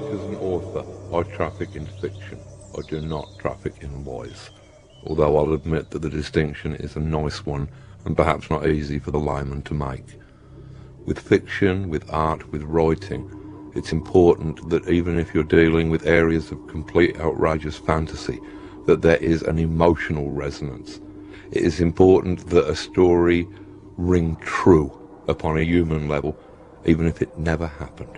work as an author, I traffic in fiction. I do not traffic in lies. Although I'll admit that the distinction is a nice one and perhaps not easy for the layman to make. With fiction, with art, with writing, it's important that even if you're dealing with areas of complete outrageous fantasy, that there is an emotional resonance. It is important that a story ring true upon a human level, even if it never happened.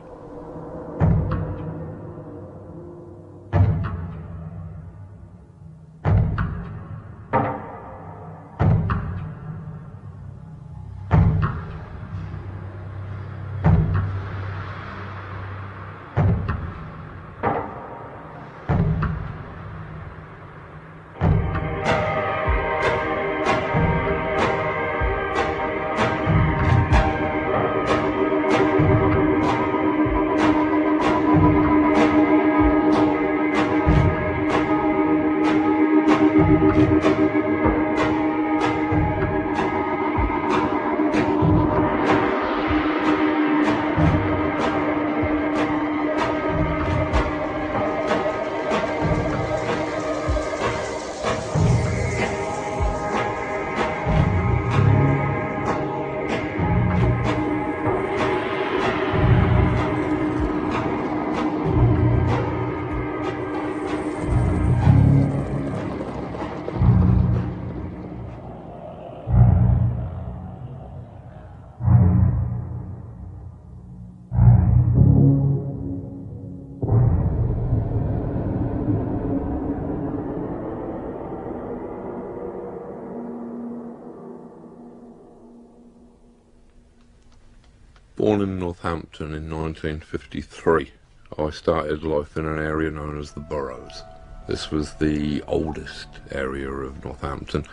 Born in Northampton in 1953, I started life in an area known as the Boroughs. This was the oldest area of Northampton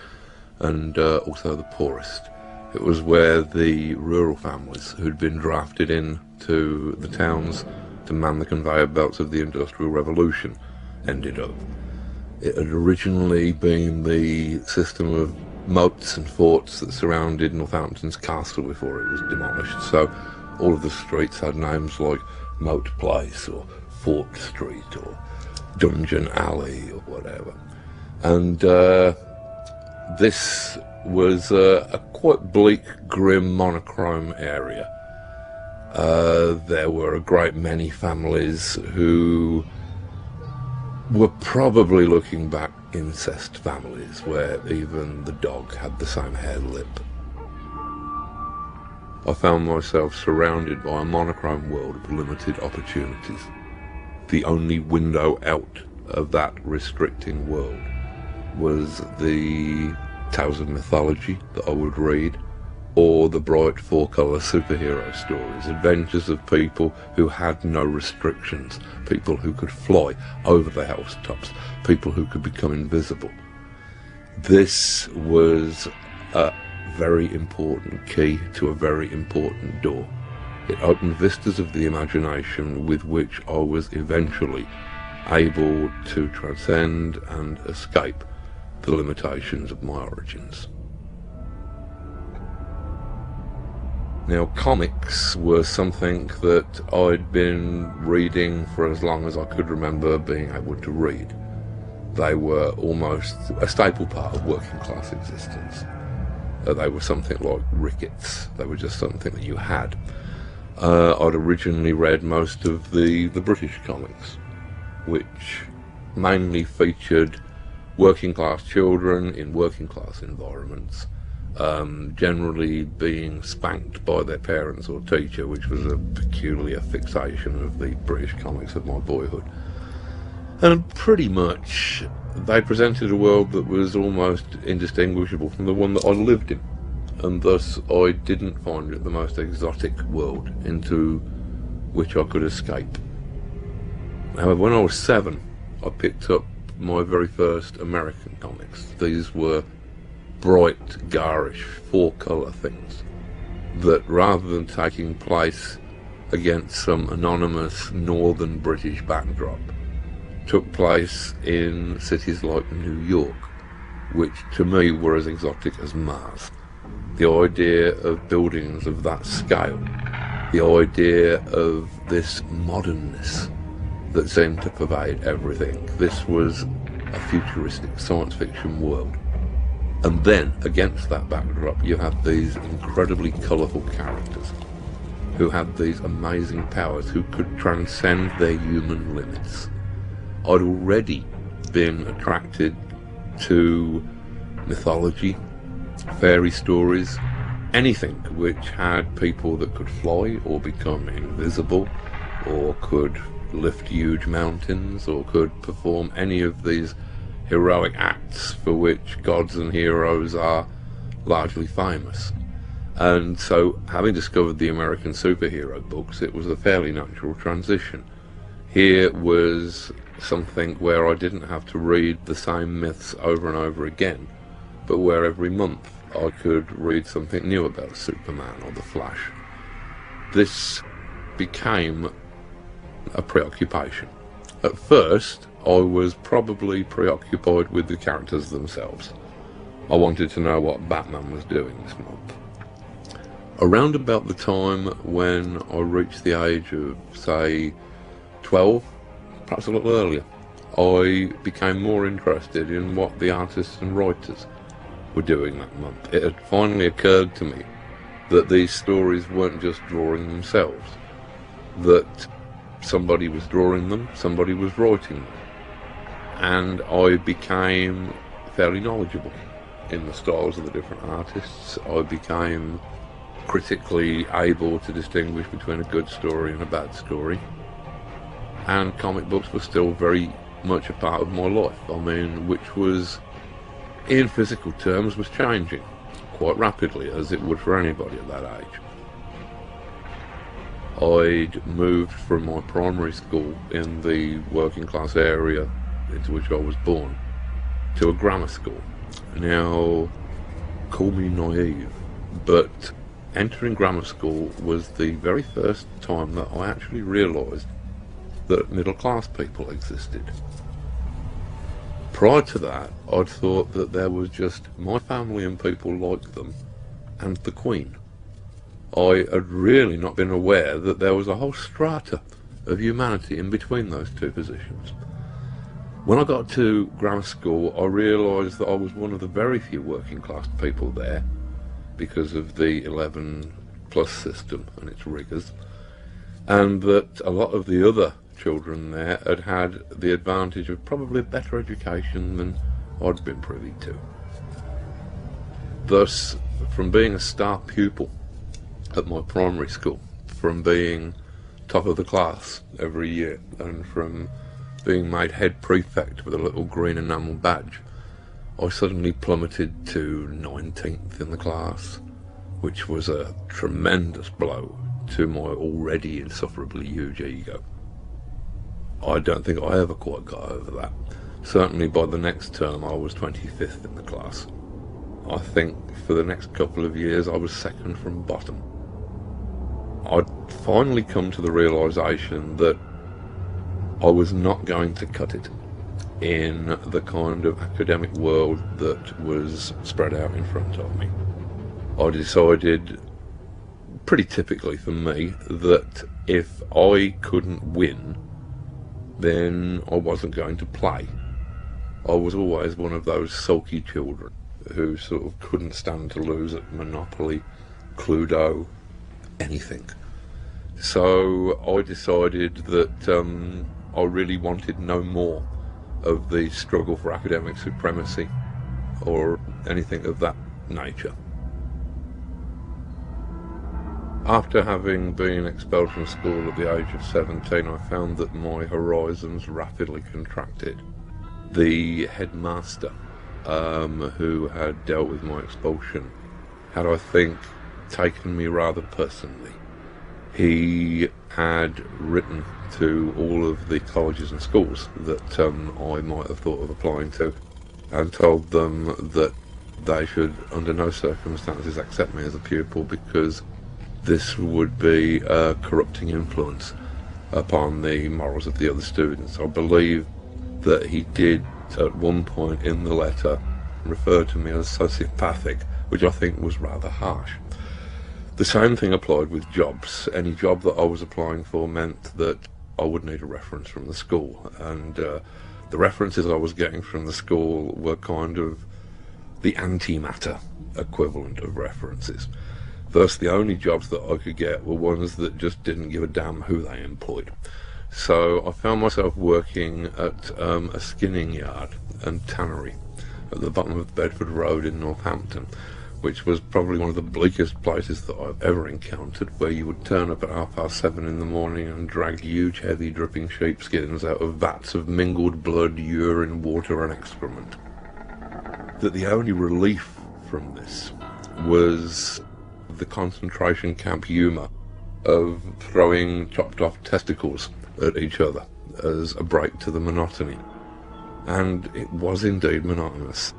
and also the poorest. It was where the rural families who'd been drafted into the towns to man the conveyor belts of the Industrial Revolution ended up. It had originally been the system of moats and forts that surrounded Northampton's castle before it was demolished, so all of the streets had names like Moat Place or Fort Street or Dungeon Alley or whatever. And this was a quite bleak, grim, monochrome area. There were a great many families who were probably, looking back, incest families, where even the dog had the same hair lip. I found myself surrounded by a monochrome world of limited opportunities. The only window out of that restricting world was the tales of mythology that I would read, or the bright four-colour superhero stories, adventures of people who had no restrictions, people who could fly over the housetops, people who could become invisible. This was a very important key to a very important door. It opened vistas of the imagination with which I was eventually able to transcend and escape the limitations of my origins. Now, comics were something that I'd been reading for as long as I could remember being able to read. They were almost a staple part of working class existence. They were something like rickets. They were just something that you had. I'd originally read most of the British comics, which mainly featured working class children in working class environments, generally being spanked by their parents or teacher, which was a peculiar fixation of the British comics of my boyhood. And pretty much they presented a world that was almost indistinguishable from the one that I lived in, and thus I didn't find it the most exotic world into which I could escape. However, when I was 7, I picked up my very first American comics. These were bright, garish, four-colour things that, rather than taking place against some anonymous northern British backdrop, took place in cities like New York, which to me were as exotic as Mars. The idea of buildings of that scale, the idea of this modernness, that seemed to pervade everything. This was a futuristic science fiction world. And then, against that backdrop, you had these incredibly colourful characters who had these amazing powers, who could transcend their human limits. I'd already been attracted to mythology, fairy stories, anything which had people that could fly or become invisible, or could lift huge mountains, or could perform any of these heroic acts for which gods and heroes are largely famous. And so, having discovered the American superhero books, it was a fairly natural transition. Here was something where I didn't have to read the same myths over and over again, but where every month I could read something new about Superman or the Flash. This became a preoccupation. At first, I was probably preoccupied with the characters themselves. I wanted to know what Batman was doing this month. Around about the time when I reached the age of, say, 12, perhaps a little earlier, I became more interested in what the artists and writers were doing that month. It had finally occurred to me that these stories weren't just drawing themselves, that somebody was drawing them, somebody was writing them. And I became fairly knowledgeable in the styles of the different artists. I became critically able to distinguish between a good story and a bad story. And comic books were still very much a part of my life. I mean, which was, in physical terms, was changing quite rapidly, as it would for anybody at that age. I'd moved from my primary school in the working class area into which I was born to a grammar school. Now, call me naive, but entering grammar school was the very first time that I actually realised that middle class people existed. Prior to that, I'd thought that there was just my family and people like them, and the Queen. I had really not been aware that there was a whole strata of humanity in between those two positions. When I got to grammar school, I realised that I was one of the very few working class people there, because of the 11 plus system and its rigours, and that a lot of the other children there had had the advantage of probably a better education than I'd been privy to. Thus, from being a star pupil at my primary school, from being top of the class every year, and from being made head prefect with a little green enamel badge, I suddenly plummeted to 19th in the class, which was a tremendous blow to my already insufferably huge ego. I don't think I ever quite got over that. Certainly by the next term I was 25th in the class. I think for the next couple of years I was second from bottom. I'd finally come to the realisation that I was not going to cut it in the kind of academic world that was spread out in front of me. I decided, pretty typically for me, that if I couldn't win, then I wasn't going to play. I was always one of those sulky children who sort of couldn't stand to lose at Monopoly, Cluedo, anything. So I decided that I really wanted no more of the struggle for academic supremacy or anything of that nature. After having been expelled from school at the age of 17, I found that my horizons rapidly contracted. The headmaster, who had dealt with my expulsion, had, I think, taken me rather personally. He had written to all of the colleges and schools that I might have thought of applying to, and told them that they should under no circumstances accept me as a pupil, because this would be a corrupting influence upon the morals of the other students. I believe that he did at one point in the letter refer to me as sociopathic, which I think was rather harsh. The same thing applied with jobs. Any job that I was applying for meant that I would need a reference from the school, and the references I was getting from the school were kind of the antimatter equivalent of references. Thus, the only jobs that I could get were ones that just didn't give a damn who they employed. So I found myself working at a skinning yard and tannery at the bottom of Bedford Road in Northampton, which was probably one of the bleakest places that I've ever encountered, where you would turn up at 7:30 in the morning and drag huge, heavy, dripping sheepskins out of vats of mingled blood, urine, water and excrement. That the only relief from this was the concentration camp humour of throwing chopped off testicles at each other as a break to the monotony. And it was indeed monotonous.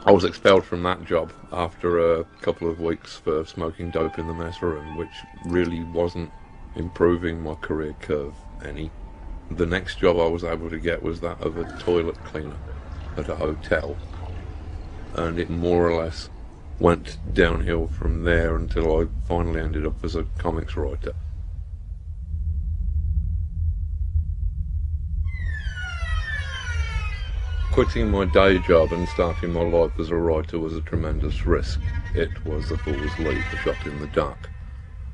I was expelled from that job after a couple of weeks for smoking dope in the mess room, which really wasn't improving my career curve any. The next job I was able to get was that of a toilet cleaner at a hotel, and it more or less went downhill from there until I finally ended up as a comics writer. Quitting my day job and starting my life as a writer was a tremendous risk. It was a fool's leap, a shot in the dark.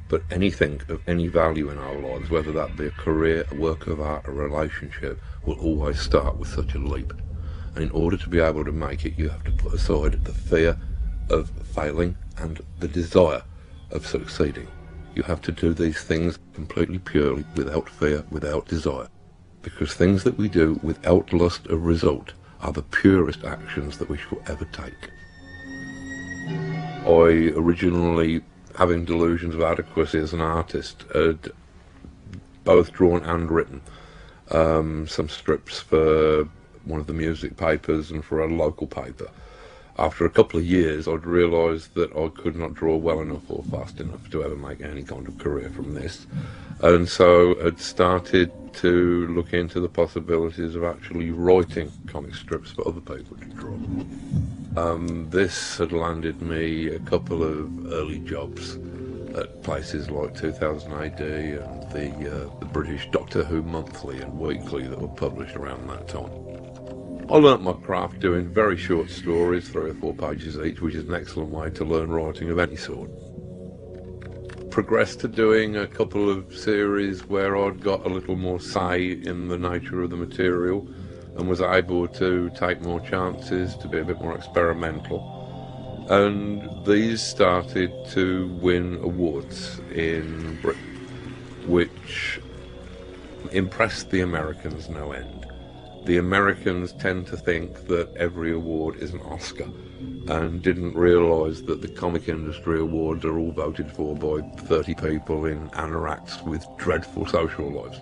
But anything of any value in our lives, whether that be a career, a work of art, a relationship, will always start with such a leap. And in order to be able to make it, you have to put aside the fear of failing and the desire of succeeding. You have to do these things completely purely, without fear, without desire. Because things that we do without lust of result are the purest actions that we shall ever take. I originally, having delusions of adequacy as an artist, had both drawn and written some strips for one of the music papers and for a local paper. After a couple of years, I'd realised that I could not draw well enough or fast enough to ever make any kind of career from this, and so had started to look into the possibilities of actually writing comic strips for other people to draw. This had landed me a couple of early jobs at places like 2000 AD and the British Doctor Who Monthly and Weekly that were published around that time. I learnt my craft doing very short stories, 3 or 4 pages each, which is an excellent way to learn writing of any sort. Progressed to doing a couple of series where I'd got a little more say in the nature of the material and was able to take more chances, to be a bit more experimental. And these started to win awards in Britain, which impressed the Americans no end. The Americans tend to think that every award is an Oscar, and didn't realise that the comic industry awards are all voted for by 30 people in anoraks with dreadful social lives.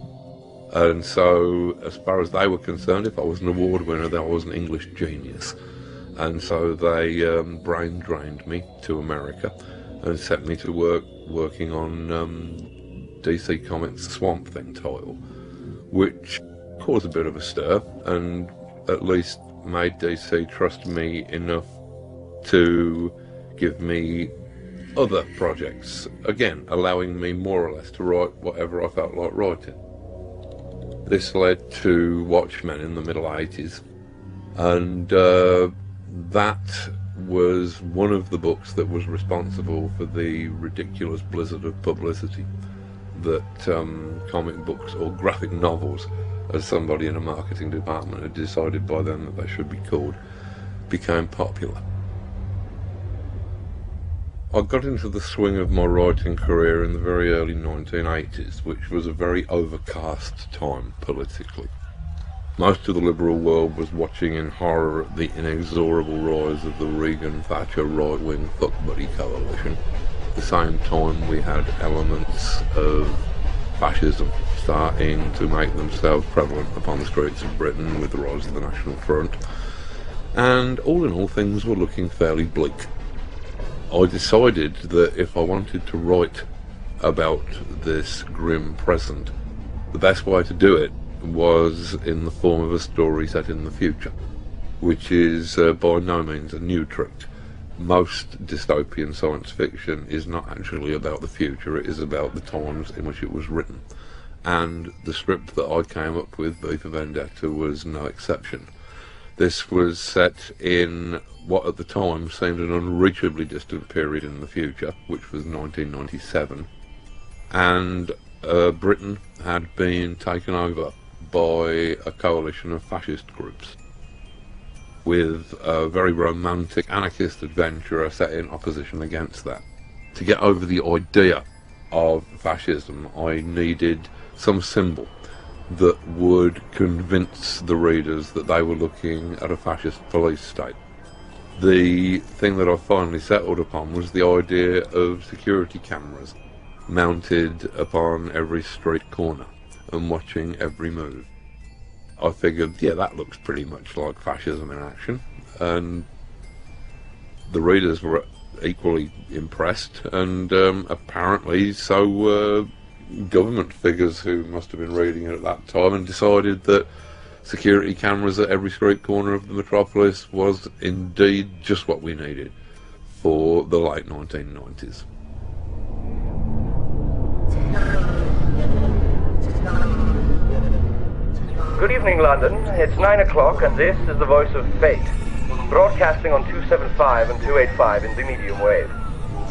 And so, as far as they were concerned, if I was an award winner, then I was an English genius. And so they brain drained me to America and set me to working on DC Comics' Swamp Thing title, which caused a bit of a stir and at least made DC trust me enough to give me other projects, again allowing me more or less to write whatever I felt like writing. This led to Watchmen in the middle 80s, and that was one of the books that was responsible for the ridiculous blizzard of publicity that comic books, or graphic novels as somebody in a marketing department had decided by then that they should be called, became popular. I got into the swing of my writing career in the very early 1980s, which was a very overcast time politically. Most of the liberal world was watching in horror at the inexorable rise of the Reagan-Thatcher right-wing fuck-buddy coalition. At the same time, we had elements of fascism starting to make themselves prevalent upon the streets of Britain with the rise of the National Front. And all in all, things were looking fairly bleak. I decided that if I wanted to write about this grim present, the best way to do it was in the form of a story set in the future, which is by no means a new trick. Most dystopian science fiction is not actually about the future, it is about the times in which it was written. and the script that I came up with, V for Vendetta, was no exception. This was set in what at the time seemed an unreachably distant period in the future, which was 1997, and Britain had been taken over by a coalition of fascist groups, with a very romantic anarchist adventurer set in opposition against that. To get over the idea of fascism, I needed some symbol that would convince the readers that they were looking at a fascist police state. The thing that I finally settled upon was the idea of security cameras mounted upon every street corner and watching every move. I figured, yeah, that looks pretty much like fascism in action, and the readers were equally impressed, and apparently so were government figures who must have been reading it at that time, and decided that security cameras at every street corner of the metropolis was indeed just what we needed for the late 1990s. Good evening, London. It's 9 o'clock, and this is the Voice of Fate, broadcasting on 275 and 285 in the medium wave.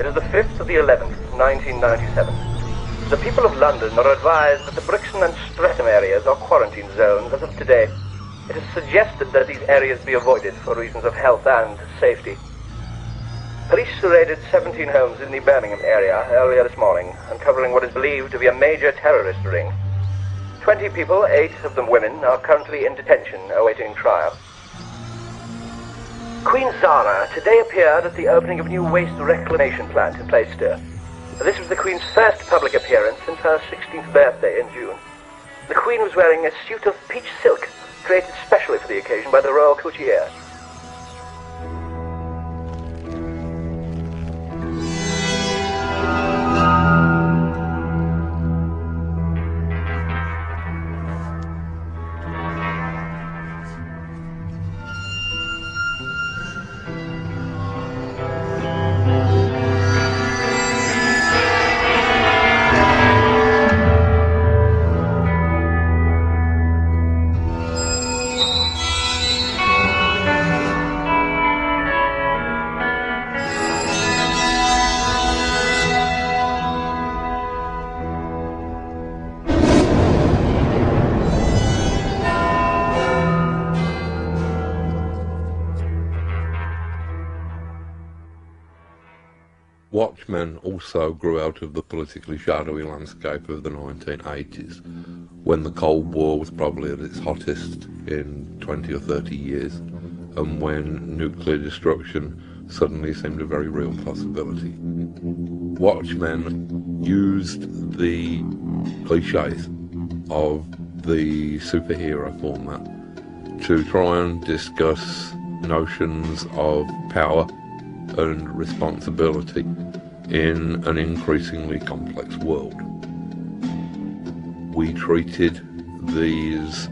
It is the 5th of the 11th, 1997. The people of London are advised that the Brixton and Streatham areas are quarantine zones as of today. It is suggested that these areas be avoided for reasons of health and safety. Police raided 17 homes in the Birmingham area earlier this morning, uncovering what is believed to be a major terrorist ring. 20 people, 8 of them women, are currently in detention awaiting trial. Queen Zara today appeared at the opening of a new waste reclamation plant in Plaistow. This was the Queen's first public appearance since her 16th birthday in June. The Queen was wearing a suit of peach silk, created specially for the occasion by the Royal Couturier. Watchmen also grew out of the politically shadowy landscape of the 1980s, when the Cold War was probably at its hottest in 20 or 30 years, and when nuclear destruction suddenly seemed a very real possibility. Watchmen used the cliches of the superhero format to try and discuss notions of power and responsibility in an increasingly complex world. We treated these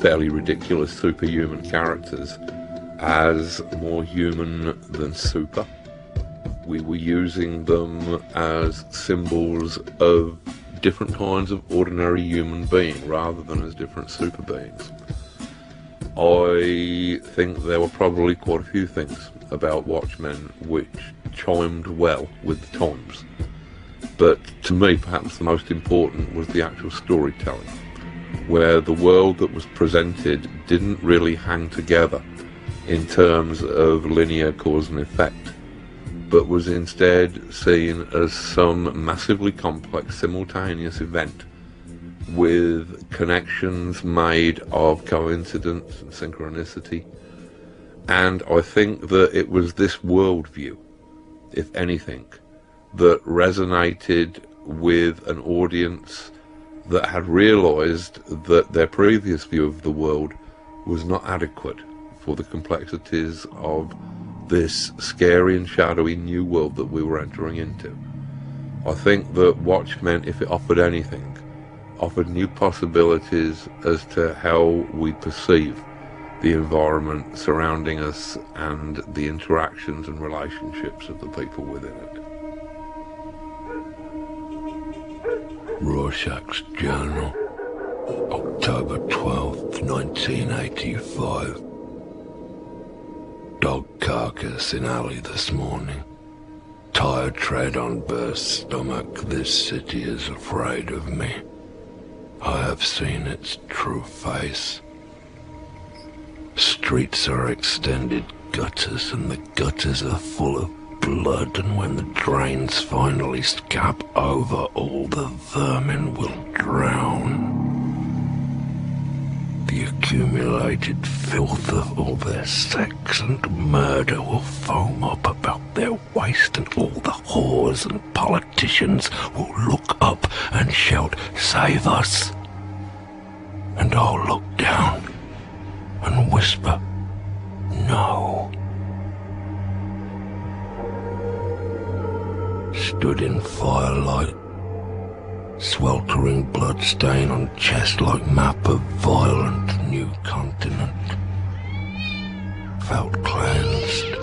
fairly ridiculous superhuman characters as more human than super. We were using them as symbols of different kinds of ordinary human being rather than as different super beings. I think there were probably quite a few things about Watchmen which chimed well with the times, but to me perhaps the most important was the actual storytelling, where the world that was presented didn't really hang together in terms of linear cause and effect, but was instead seen as some massively complex simultaneous event with connections made of coincidence and synchronicity. And I think that it was this worldview, if anything, that resonated with an audience that had realised that their previous view of the world was not adequate for the complexities of this scary and shadowy new world that we were entering into. I think that Watchmen, if it offered anything, offered new possibilities as to how we perceive the environment surrounding us and the interactions and relationships of the people within it. Rorschach's Journal, October 12th, 1985. Dog carcass in alley this morning. Tired tread on burst stomach. This city is afraid of me. I have seen its true face. Streets are extended gutters, and the gutters are full of blood, and when the drains finally scab over, all the vermin will drown. The accumulated filth of all their sex and murder will foam up about their waist, and all the whores and politicians will look up and shout, "Save us!" And I'll look down and whisper, "No." Stood in firelight, sweltering blood stain on chest like map of violent new continent. Felt cleansed,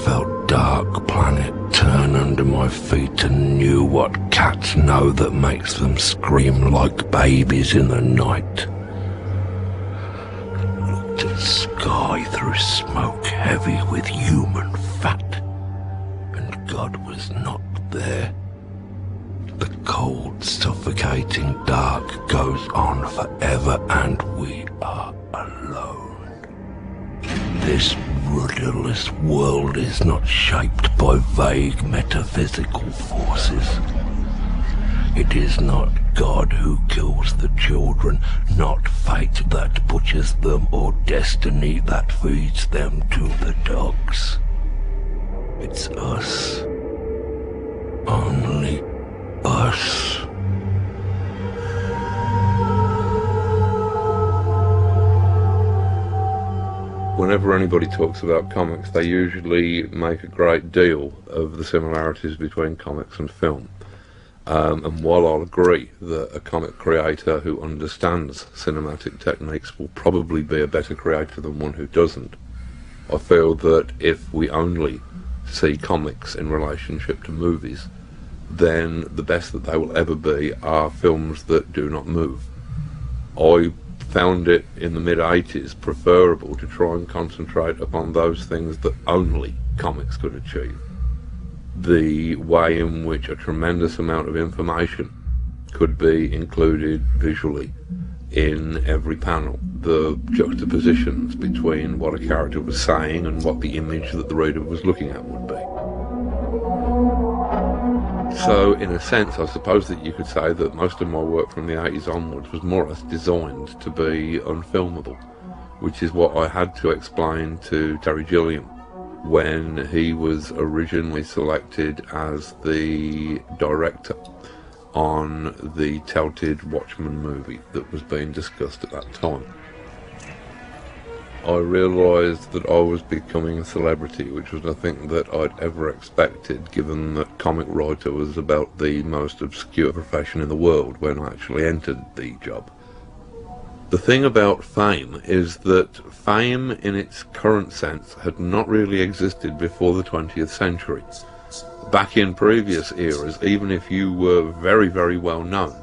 felt dark planet turn under my feet, and knew what cats know that makes them scream like babies in the night. Looked at sky through smoke heavy with human fat, and God was not there. The cold, suffocating dark goes on forever, and we are alone. This rudderless world is not shaped by vague metaphysical forces. It is not God who kills the children, not fate that butchers them, or destiny that feeds them to the dogs. It's us. Only us. Whenever anybody talks about comics, they usually make a great deal of the similarities between comics and film. And while I'll agree that a comic creator who understands cinematic techniques will probably be a better creator than one who doesn't, I feel that if we only see comics in relationship to movies, then the best that they will ever be are films that do not move. I found it in the mid-80s preferable to try and concentrate upon those things that only comics could achieve. The way in which a tremendous amount of information could be included visually in every panel, the juxtapositions between what a character was saying and what the image that the reader was looking at would be. So, in a sense, I suppose that you could say that most of my work from the 80s onwards was more or less designed to be unfilmable, which is what I had to explain to Terry Gilliam when he was originally selected as the director on the touted Watchmen movie that was being discussed at that time. I realised that I was becoming a celebrity, which was nothing that I'd ever expected, given that comic writer was about the most obscure profession in the world when I actually entered the job. The thing about fame is that fame in its current sense had not really existed before the 20th century. Back in previous eras, even if you were very, very well known,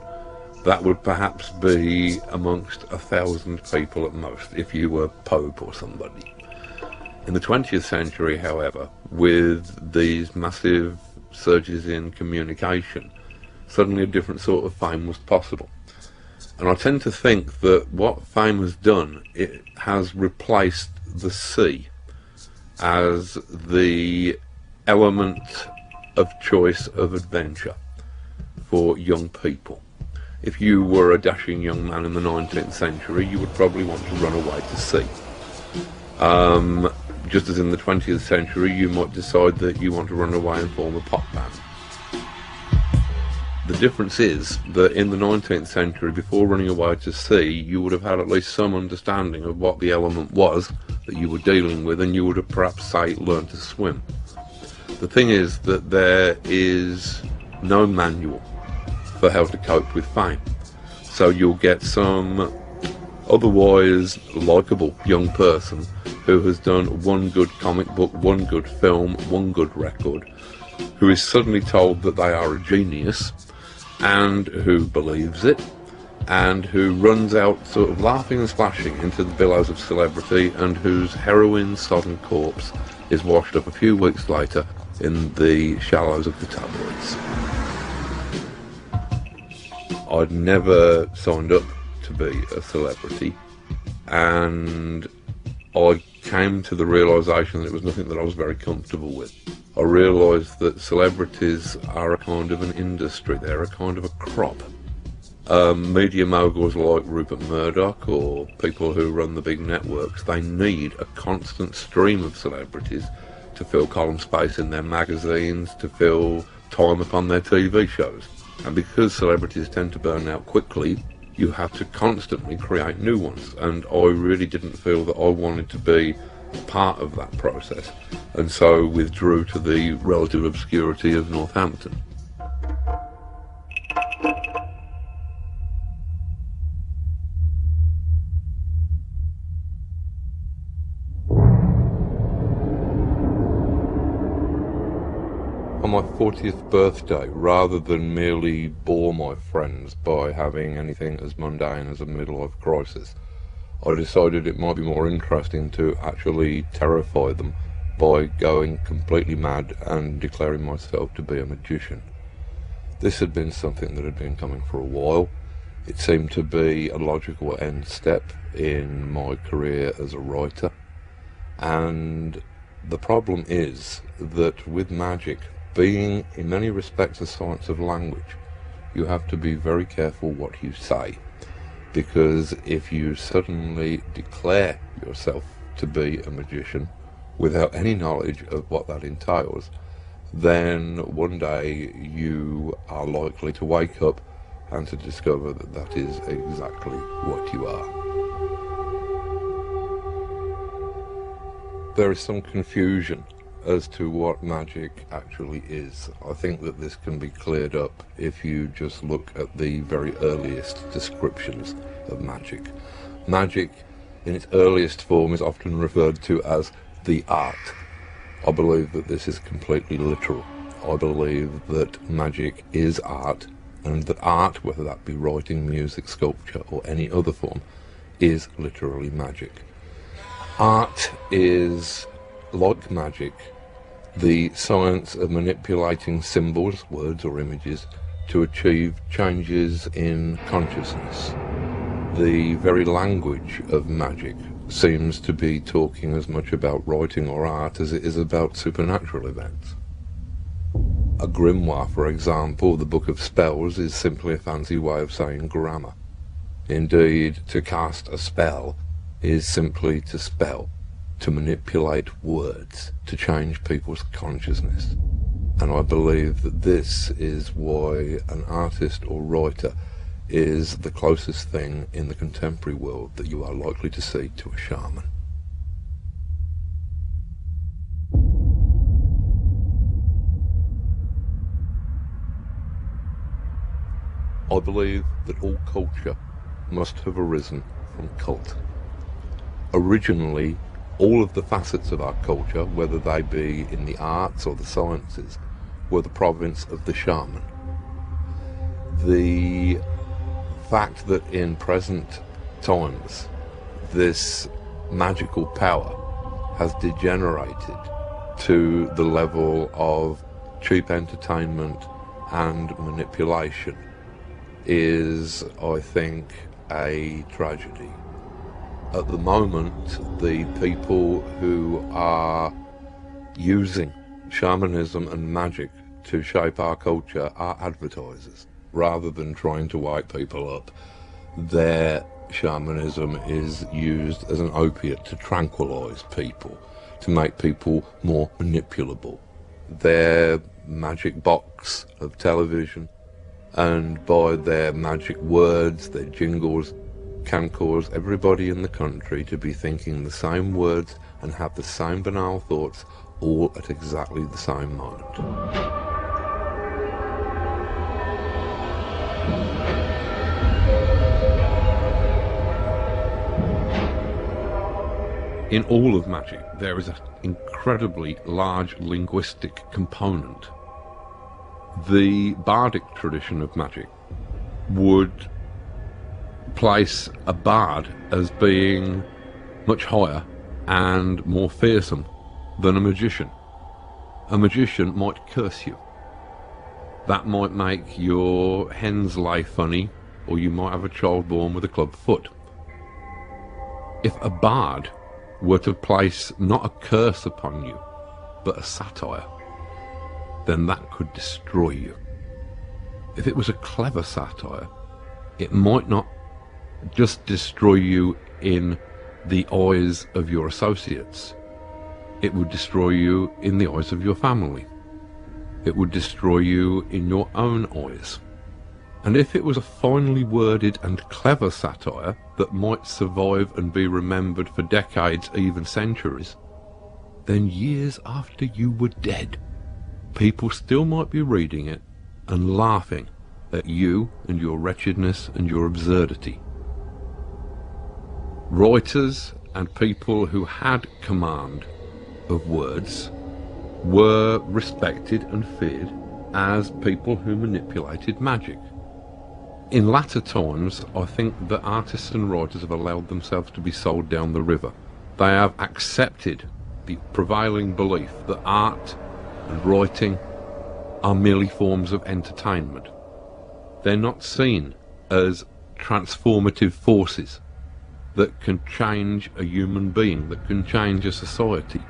that would perhaps be amongst 1,000 people at most, if you were Pope or somebody. In the 20th century, however, with these massive surges in communication, suddenly a different sort of fame was possible. And I tend to think that what fame has done, it has replaced the sea as the element of choice of adventure for young people. If you were a dashing young man in the 19th century, you would probably want to run away to sea. Just as in the 20th century, you might decide that you want to run away and form a pop band. The difference is that in the 19th century, before running away to sea, you would have had at least some understanding of what the element was that you were dealing with, and you would have perhaps, say, learned to swim. The thing is that there is no manual for how to cope with fame. So you'll get some otherwise likeable young person who has done one good comic book, one good film, one good record, who is suddenly told that they are a genius, and who believes it, and who runs out sort of laughing and splashing into the billows of celebrity, and whose heroin-sodden corpse is washed up a few weeks later in the shallows of the tabloids. I'd never signed up to be a celebrity, and I came to the realisation that it was nothing that I was very comfortable with. I realised that celebrities are a kind of an industry, they're a kind of a crop. Media moguls like Rupert Murdoch or people who run the big networks, they need a constant stream of celebrities to fill column space in their magazines, to fill time upon their TV shows. And because celebrities tend to burn out quickly, you have to constantly create new ones. And I really didn't feel that I wanted to be part of that process, and so withdrew to the relative obscurity of Northampton. On my 40th birthday, rather than merely bore my friends by having anything as mundane as a midlife crisis, I decided it might be more interesting to actually terrify them by going completely mad and declaring myself to be a magician. This had been something that had been coming for a while. It seemed to be a logical end step in my career as a writer. And the problem is that with magic, being in many respects a science of language, you have to be very careful what you say. Because if you suddenly declare yourself to be a magician without any knowledge of what that entails, then one day you are likely to wake up and to discover that that is exactly what you are. There is some confusion as to what magic actually is. I think that this can be cleared up if you just look at the very earliest descriptions of magic. Magic in its earliest form is often referred to as the art. I believe that this is completely literal. I believe that magic is art, and that art, whether that be writing, music, sculpture or any other form, is literally magic. Art is, like magic, the science of manipulating symbols, words or images, to achieve changes in consciousness. The very language of magic seems to be talking as much about writing or art as it is about supernatural events. A grimoire, for example, the Book of Spells, is simply a fancy way of saying grammar. Indeed, to cast a spell is simply to spell, to manipulate words, to change people's consciousness. And I believe that this is why an artist or writer is the closest thing in the contemporary world that you are likely to see to a shaman. I believe that all culture must have arisen from cult. Originally, all of the facets of our culture, whether they be in the arts or the sciences, were the province of the shaman. The fact that in present times this magical power has degenerated to the level of cheap entertainment and manipulation is, I think, a tragedy. At the moment, the people who are using shamanism and magic to shape our culture are advertisers. Rather than trying to wake people up, their shamanism is used as an opiate to tranquilize people, to make people more manipulable. Their magic box of television, and by their magic words, their jingles, can cause everybody in the country to be thinking the same words and have the same banal thoughts all at exactly the same moment. In all of magic, there is an incredibly large linguistic component. The bardic tradition of magic would place a bard as being much higher and more fearsome than a magician. A magician might curse you. That might make your hens lay funny, or you might have a child born with a club foot. If a bard were to place not a curse upon you, but a satire, then that could destroy you. If it was a clever satire, it might not just destroy you in the eyes of your associates. It would destroy you in the eyes of your family. It would destroy you in your own eyes. And if it was a finely worded and clever satire that might survive and be remembered for decades, even centuries, then years after you were dead, people still might be reading it and laughing at you and your wretchedness and your absurdity. Writers and people who had command of words were respected and feared as people who manipulated magic. In latter times, I think that artists and writers have allowed themselves to be sold down the river. They have accepted the prevailing belief that art and writing are merely forms of entertainment. They're not seen as transformative forces that can change a human being, that can change a society.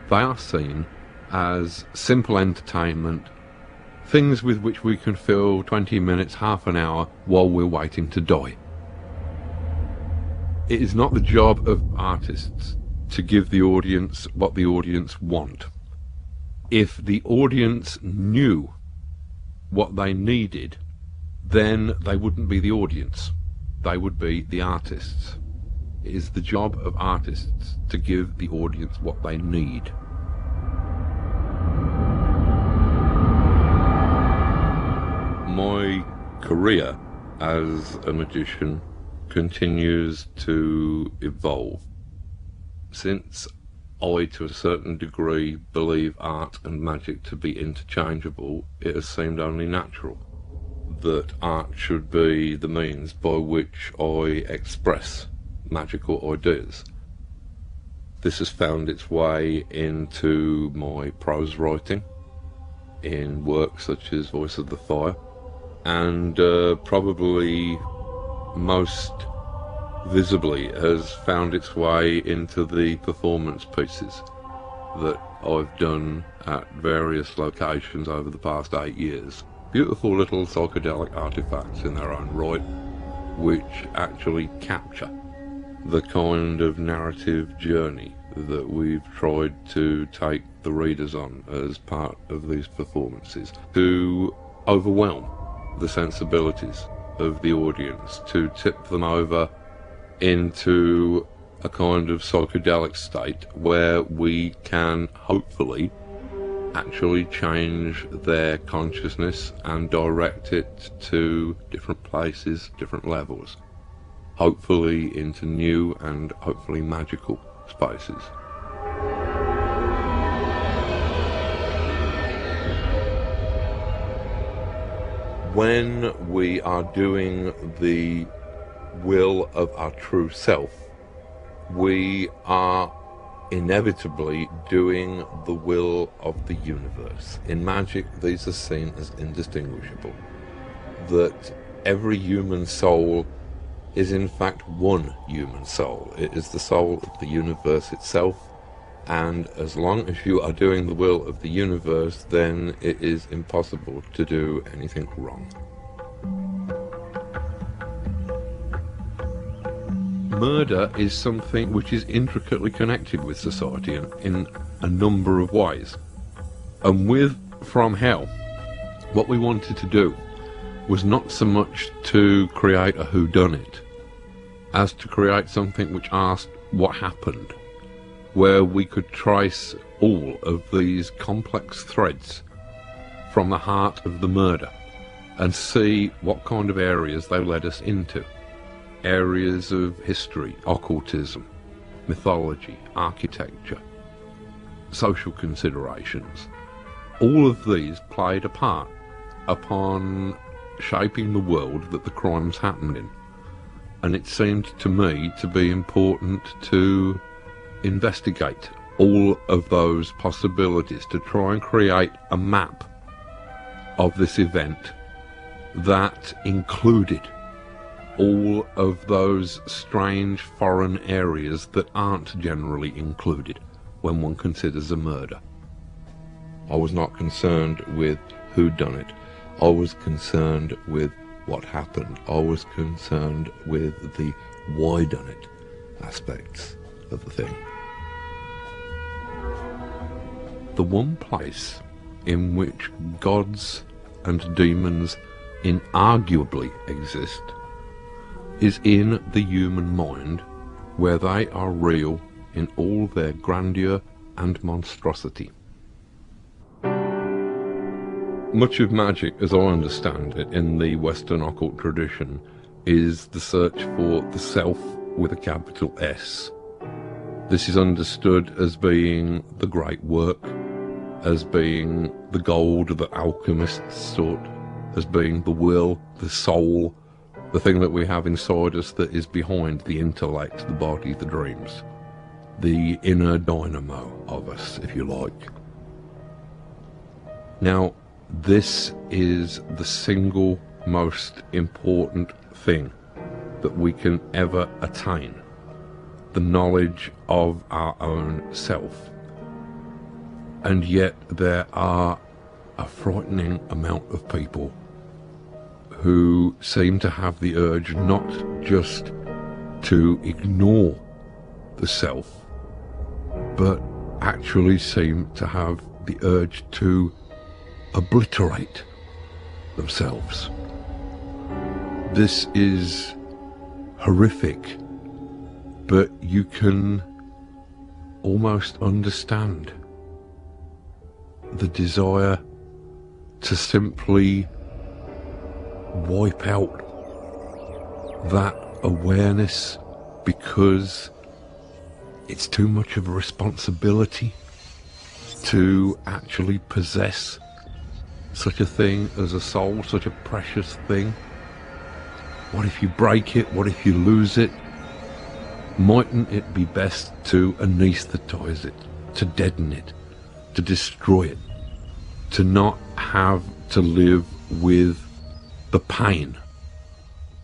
They are seen as simple entertainment, things with which we can fill 20 minutes, half an hour while we're waiting to die. It is not the job of artists to give the audience what the audience want. If the audience knew what they needed, then they wouldn't be the audience. They would be the artists. It is the job of artists to give the audience what they need. My career as a magician continues to evolve. Since I, to a certain degree, believe art and magic to be interchangeable, it has seemed only natural that art should be the means by which I express magical ideas. This has found its way into my prose writing, in works such as Voice of the Fire, and probably most visibly has found its way into the performance pieces that I've done at various locations over the past 8 years. Beautiful little psychedelic artifacts in their own right, which actually capture the kind of narrative journey that we've tried to take the readers on as part of these performances, to overwhelm the sensibilities of the audience, to tip them over into a kind of psychedelic state where we can hopefully actually change their consciousness and direct it to different places, different levels, hopefully into new and hopefully magical spaces. When we are doing the will of our true self, we are inevitably doing the will of the universe. In magic, these are seen as indistinguishable. That every human soul is in fact one human soul. It is the soul of the universe itself, and as long as you are doing the will of the universe, then it is impossible to do anything wrong. Murder is something which is intricately connected with society in a number of ways. And with From Hell, what we wanted to do was not so much to create a whodunit as to create something which asked what happened, where we could trace all of these complex threads from the heart of the murder and see what kind of areas they led us into. Areas of history, occultism, mythology, architecture, social considerations, all of these played a part upon shaping the world that the crimes happened in. And it seemed to me to be important to investigate all of those possibilities, to try and create a map of this event that included all of those strange foreign areas that aren't generally included when one considers a murder. I was not concerned with who done it. I was concerned with what happened. I was concerned with the why done it aspects of the thing. The one place in which gods and demons inarguably exist is in the human mind, where they are real in all their grandeur and monstrosity. Much of magic, as I understand it, in the Western occult tradition, is the search for the self with a capital S. This is understood as being the great work, as being the gold that alchemists sought, as being the will, the soul, the thing that we have inside us that is behind the intellect, the body, the dreams. The inner dynamo of us, if you like. Now, this is the single most important thing that we can ever attain, the knowledge of our own self. And yet there are a frightening amount of people who seem to have the urge not just to ignore the self, but actually seem to have the urge to obliterate themselves. This is horrific, but you can almost understand the desire to simply wipe out that awareness because it's too much of a responsibility to actually possess such a thing as a soul, such a precious thing. What if you break it? What if you lose it? Mightn't it be best to anesthetize it, to deaden it, to destroy it, to not have to live with the pain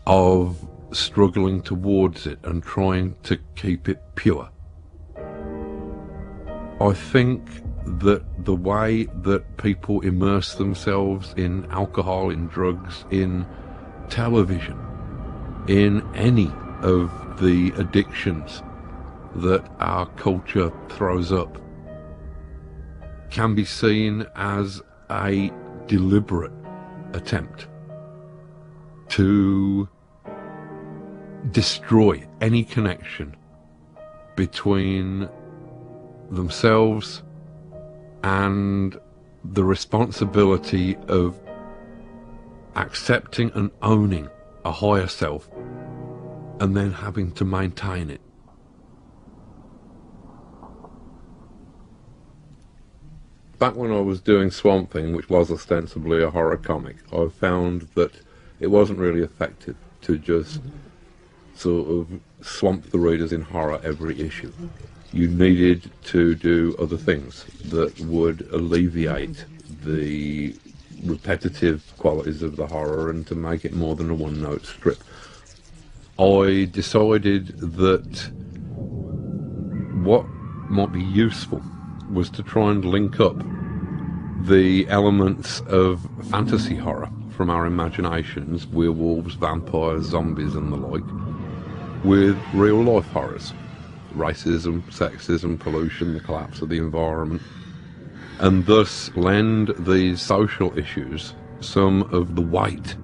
of struggling towards it and trying to keep it pure? I think that the way that people immerse themselves in alcohol, in drugs, in television, in any of the addictions that our culture throws up, can be seen as a deliberate attempt to destroy any connection between themselves and the responsibility of accepting and owning a higher self and then having to maintain it. Back when I was doing Swamp Thing, which was ostensibly a horror comic, I found that it wasn't really effective to just sort of swamp the readers in horror every issue. You needed to do other things that would alleviate the repetitive qualities of the horror and to make it more than a one-note strip. I decided that what might be useful was to try and link up the elements of fantasy horror from our imaginations, werewolves, vampires, zombies and the like, with real life horrors. Racism, sexism, pollution, the collapse of the environment, and thus lend these social issues some of the weight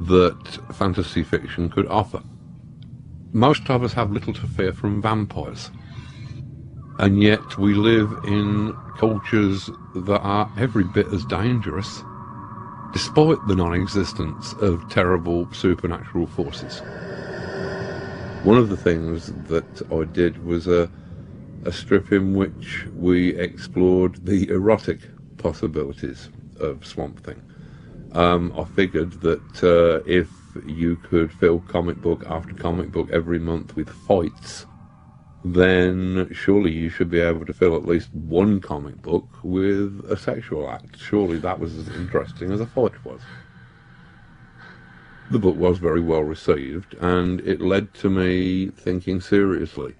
that fantasy fiction could offer. Most of us have little to fear from vampires, and yet we live in cultures that are every bit as dangerous, despite the non-existence of terrible supernatural forces. One of the things that I did was a strip in which we explored the erotic possibilities of Swamp Thing. I figured that if you could fill comic book after comic book every month with fights, then surely you should be able to fill at least one comic book with a sexual act. Surely that was as interesting as a fight was. The book was very well received, and it led to me thinking seriously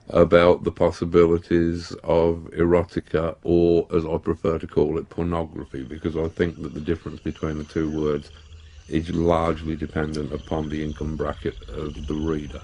about the possibilities of erotica, or as I prefer to call it, pornography, because I think that the difference between the two words is largely dependent upon the income bracket of the reader.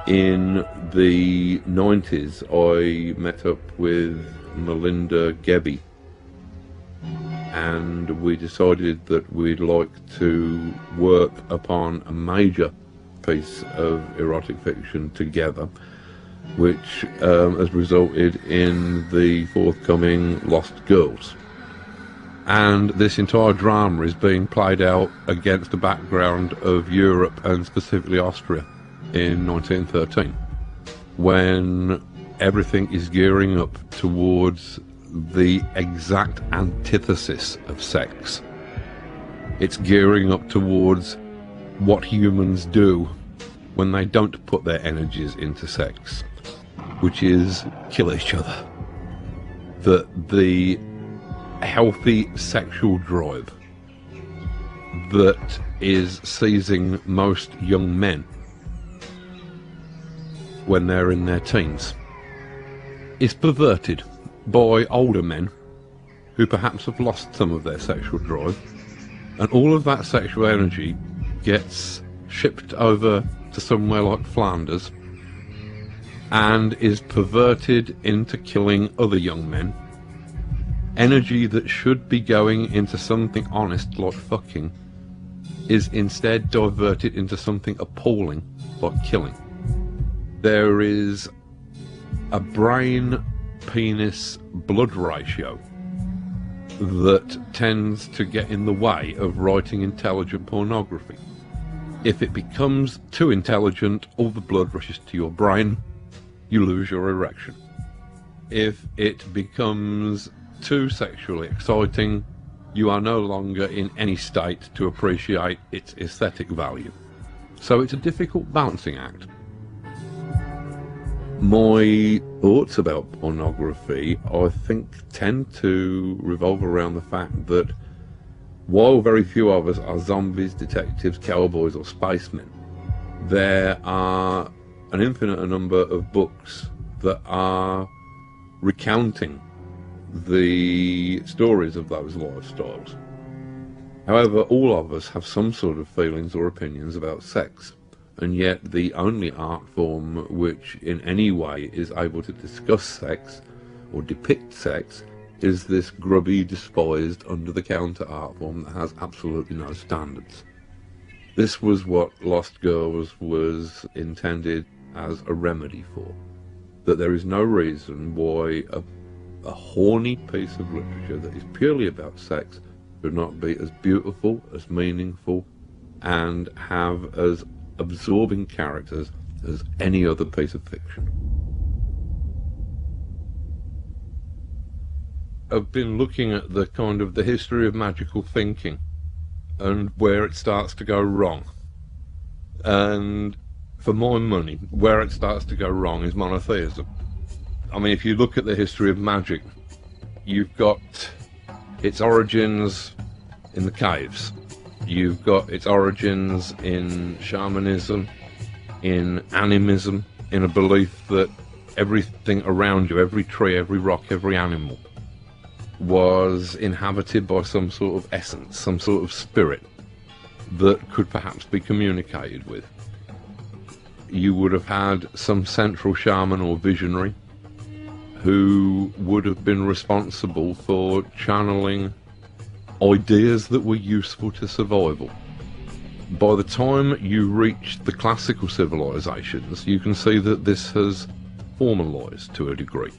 In the 90s, I met up with Melinda Gebbie, and we decided that we'd like to work upon a major piece of erotic fiction together, which has resulted in the forthcoming Lost Girls. And this entire drama is being played out against the background of Europe, and specifically Austria, in 1913, when everything is gearing up towards the exact antithesis of sex. It's gearing up towards what humans do when they don't put their energies into sex, which is kill each other. The healthy sexual drive that is seizing most young men when they're in their teens is perverted by older men who perhaps have lost some of their sexual drive, and all of that sexual energy gets shipped over to somewhere like Flanders and is perverted into killing other young men. Energy that should be going into something honest like fucking is instead diverted into something appalling like killing. There is a brain-penis blood ratio that tends to get in the way of writing intelligent pornography. If it becomes too intelligent, all the blood rushes to your brain, you lose your erection. If it becomes too sexually exciting, you are no longer in any state to appreciate its aesthetic value. So it's a difficult balancing act. My thoughts about pornography, I think, tend to revolve around the fact that while very few of us are zombies, detectives, cowboys or spacemen, there are an infinite number of books that are recounting the stories of those lifestyles. However, all of us have some sort of feelings or opinions about sex, and yet the only art form which in any way is able to discuss sex or depict sex is this grubby, despised, under-the-counter art form that has absolutely no standards. This was what Lost Girls was intended as a remedy for. That there is no reason why a horny piece of literature that is purely about sex should not be as beautiful, as meaningful, and have as absorbing characters as any other piece of fiction. have been looking at the kind of the history of magical thinking and where it starts to go wrong. And for my money, where it starts to go wrong is monotheism. I mean, if you look at the history of magic, you've got its origins in the caves. You've got its origins in shamanism, in animism, in a belief that everything around you, every tree, every rock, every animal, was inhabited by some sort of essence, some sort of spirit that could perhaps be communicated with. You would have had some central shaman or visionary who would have been responsible for channeling ideas that were useful to survival. By the time you reach the classical civilizations, you can see that this has formalized to a degree.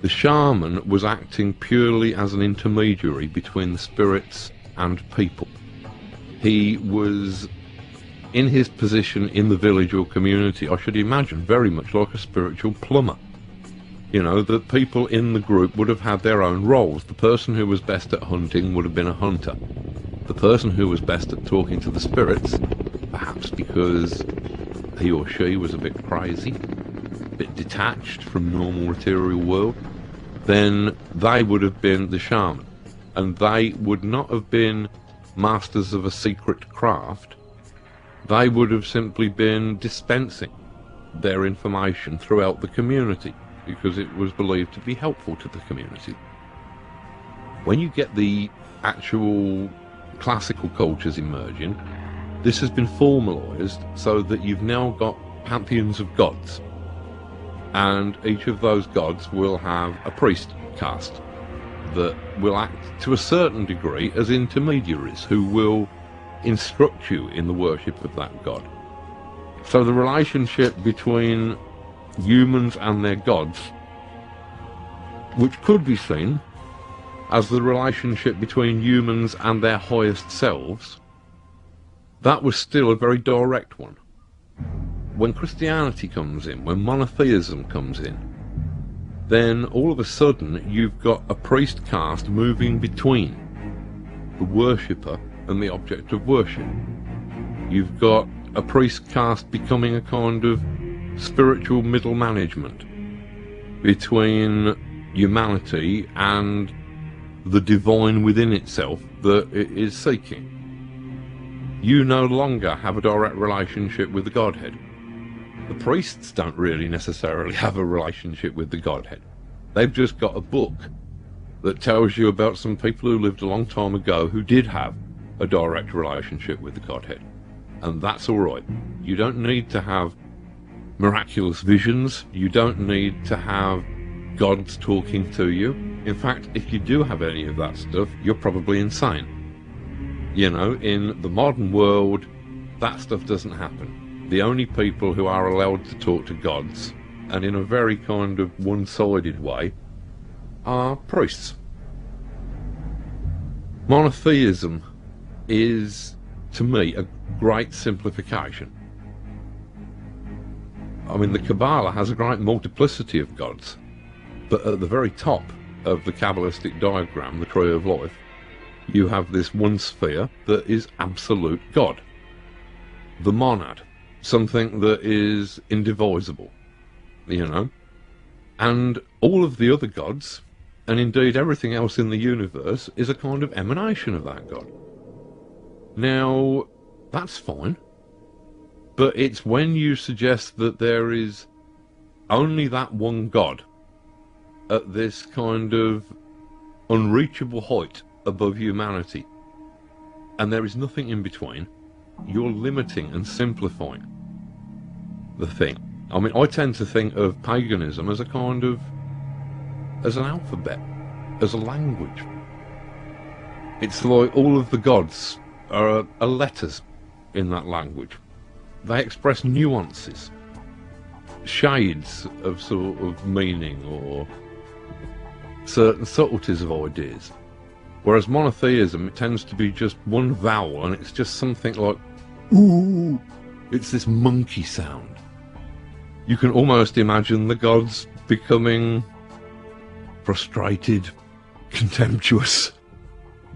The shaman was acting purely as an intermediary between the spirits and people. He was in his position in the village or community, I should imagine, very much like a spiritual plumber. You know, the people in the group would have had their own roles. The person who was best at hunting would have been a hunter. The person who was best at talking to the spirits, perhaps because he or she was a bit crazy, a bit detached from normal material world, then they would have been the shaman. And they would not have been masters of a secret craft. They would have simply been dispensing their information throughout the community, because it was believed to be helpful to the community. When you get the actual classical cultures emerging, this has been formalized so that you've now got pantheons of gods, and each of those gods will have a priest caste that will act to a certain degree as intermediaries who will instruct you in the worship of that god. So the relationship between humans and their gods, which could be seen as the relationship between humans and their highest selves, that was still a very direct one. When Christianity comes in, when monotheism comes in, then all of a sudden you've got a priest caste moving between the worshipper and the object of worship. You've got a priest caste becoming a kind of spiritual middle management between humanity and the divine within itself that it is seeking. You no longer have a direct relationship with the Godhead. The priests don't really necessarily have a relationship with the Godhead. They've just got a book that tells you about some people who lived a long time ago who did have a direct relationship with the Godhead. And that's all right. You don't need to have miraculous visions. You don't need to have gods talking to you. In fact, if you do have any of that stuff, you're probably insane. You know, in the modern world, that stuff doesn't happen. The only people who are allowed to talk to gods, and in a very kind of one-sided way, are priests. Monotheism is, to me, a great simplification. I mean, the Kabbalah has a great multiplicity of gods, but at the very top of the Kabbalistic diagram, the Tree of Life, you have this one sphere that is absolute God. The monad, something that is indivisible, you know. And all of the other gods, and indeed everything else in the universe, is a kind of emanation of that God. Now, that's fine. But it's when you suggest that there is only that one God at this kind of unreachable height above humanity, and there is nothing in between, you're limiting and simplifying the thing. I mean, I tend to think of paganism as a kind of, as an alphabet, as a language. It's like all of the gods are letters in that language. They express nuances, shades of sort of meaning, or certain subtleties of ideas. Whereas monotheism, it tends to be just one vowel, and it's just something like, ooh, it's this monkey sound. You can almost imagine the gods becoming frustrated, contemptuous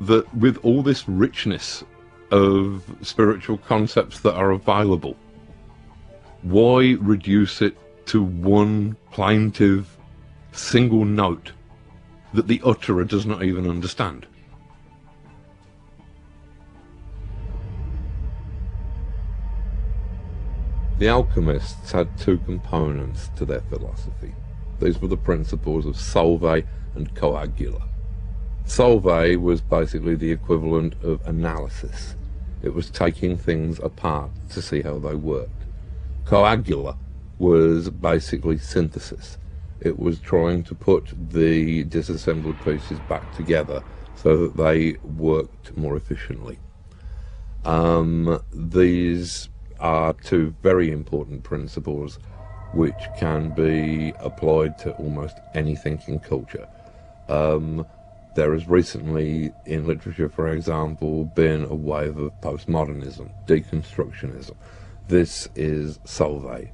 that with all this richness of spiritual concepts that are available, why reduce it to one plaintive single note that the utterer does not even understand? The alchemists had two components to their philosophy. These were the principles of solve and coagula. Solve was basically the equivalent of analysis. It was taking things apart to see how they worked. Coagula was basically synthesis. It was trying to put the disassembled pieces back together so that they worked more efficiently. These are two very important principles which can be applied to almost any thinking culture. There has recently, in literature for example, been a wave of postmodernism, deconstructionism. This is solve.